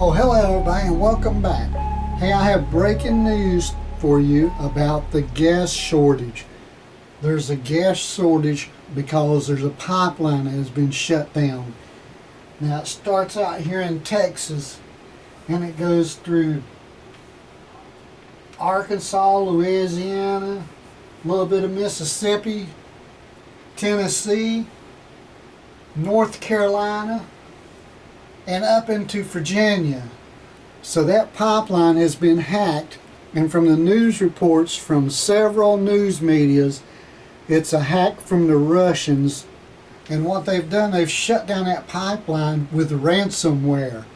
Oh, hello everybody and welcome back. Hey, I have breaking news for you about the gas shortage. There's a gas shortage because there's a pipeline that has been shut down. Now it starts out here in Texas and it goes through Arkansas, Louisiana, a little bit of Mississippi, Tennessee, North Carolina, and up into Virginia. So that pipeline has been hacked, and from the news reports from several news medias, it's a hack from the Russians. And what they've done, they've shut down that pipeline with ransomware.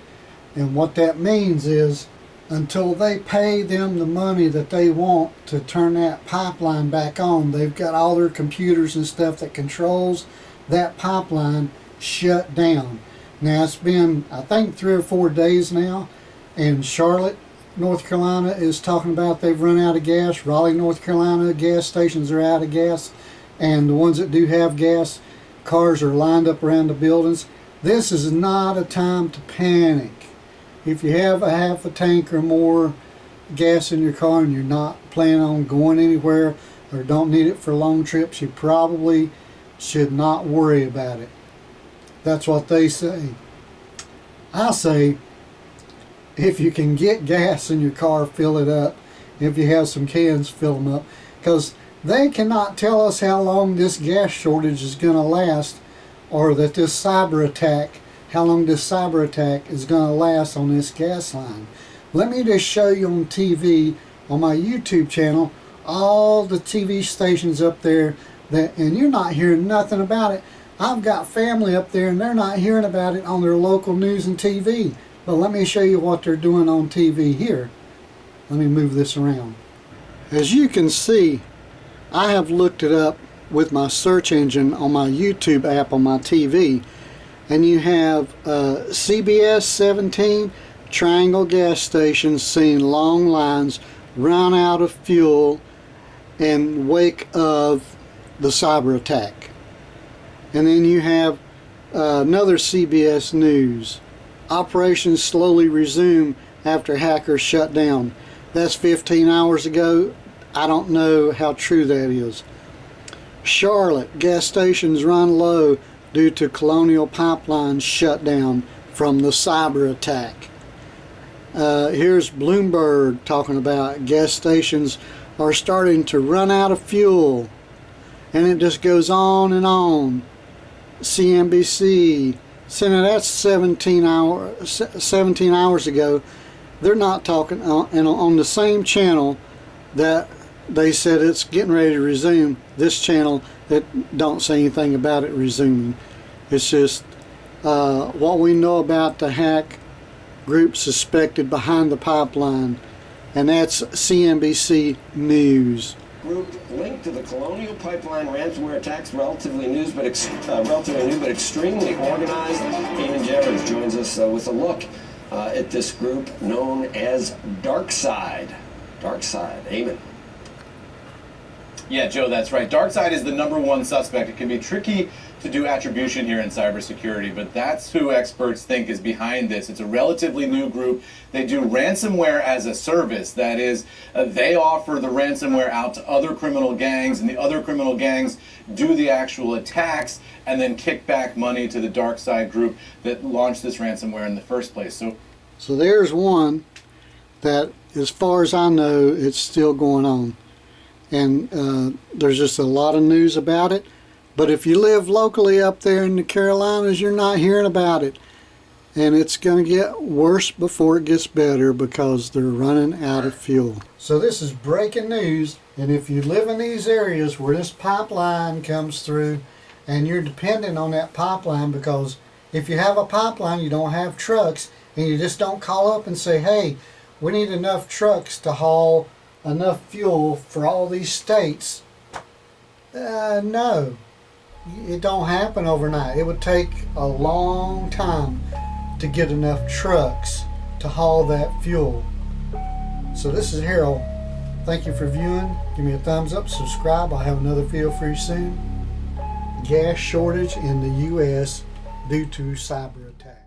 And what that means is, until they pay them the money that they want to turn that pipeline back on, they've got all their computers and stuff that controls that pipeline shut down. Now it's been, I think, 3 or 4 days now, and Charlotte, North Carolina is talking about they've run out of gas. Raleigh, North Carolina, gas stations are out of gas, and the ones that do have gas, cars are lined up around the buildings. This is not a time to panic. If you have a half a tank or more gas in your car and you're not planning on going anywhere or don't need it for long trips, you probably should not worry about it. That's what they say. I say, if you can get gas in your car, fill it up. If you have some cans, fill them up. Because they cannot tell us how long this gas shortage is going to last, or that this cyber attack, how long this cyber attack is going to last on this gas line. Let me just show you on TV, on my YouTube channel, all the TV stations up there, that, and you're not hearing nothing about it. I've got family up there and they're not hearing about it on their local news and TV. But let me show you what they're doing on TV here. Let me move this around. As you can see, I have looked it up with my search engine on my YouTube app on my TV. And you have CBS 17 Triangle gas stations seeing long lines run out of fuel in wake of the cyber attack. And then you have another CBS News. Operations slowly resume after hackers shut down. That's 15 hours ago. I don't know how true that is. Charlotte, gas stations run low due to Colonial Pipeline shut down from the cyber attack. Here's Bloomberg talking about gas stations are starting to run out of fuel. And it just goes on and on. CNBC, saying that's 17 hours ago. They're not talking on the same channel that they said it's getting ready to resume. This channel that don't say anything about it resuming. It's just what we know about the hack group suspected behind the pipeline, and that's CNBC News. Group linked to the Colonial Pipeline ransomware attacks, relatively new but extremely organized. Eamon Jarrett joins us with a look at this group known as DarkSide. DarkSide, Eamon. Yeah, Joe, that's right. DarkSide is the #1 suspect. It can be tricky to do attribution here in cybersecurity, but that's who experts think is behind this. It's a relatively new group. They do ransomware as a service. That is, they offer the ransomware out to other criminal gangs, and the other criminal gangs do the actual attacks and then kick back money to the DarkSide group that launched this ransomware in the first place. So there's one that, as far as I know, it's still going on. And there's just a lot of news about it. But if you live locally up there in the Carolinas, you're not hearing about it. And it's going to get worse before it gets better because they're running out of fuel. So this is breaking news. And if you live in these areas where this pipeline comes through and you're dependent on that pipeline, because if you have a pipeline, you don't have trucks, and you just don't call up and say, hey, we need enough trucks to haul enough fuel for all these states. No, it don't happen overnight. It would take a long time to get enough trucks to haul that fuel. So this is Harold. Thank you for viewing. Give me a thumbs up, subscribe. I'll have another video for you soon. Gas shortage in the U.S. due to cyber attack.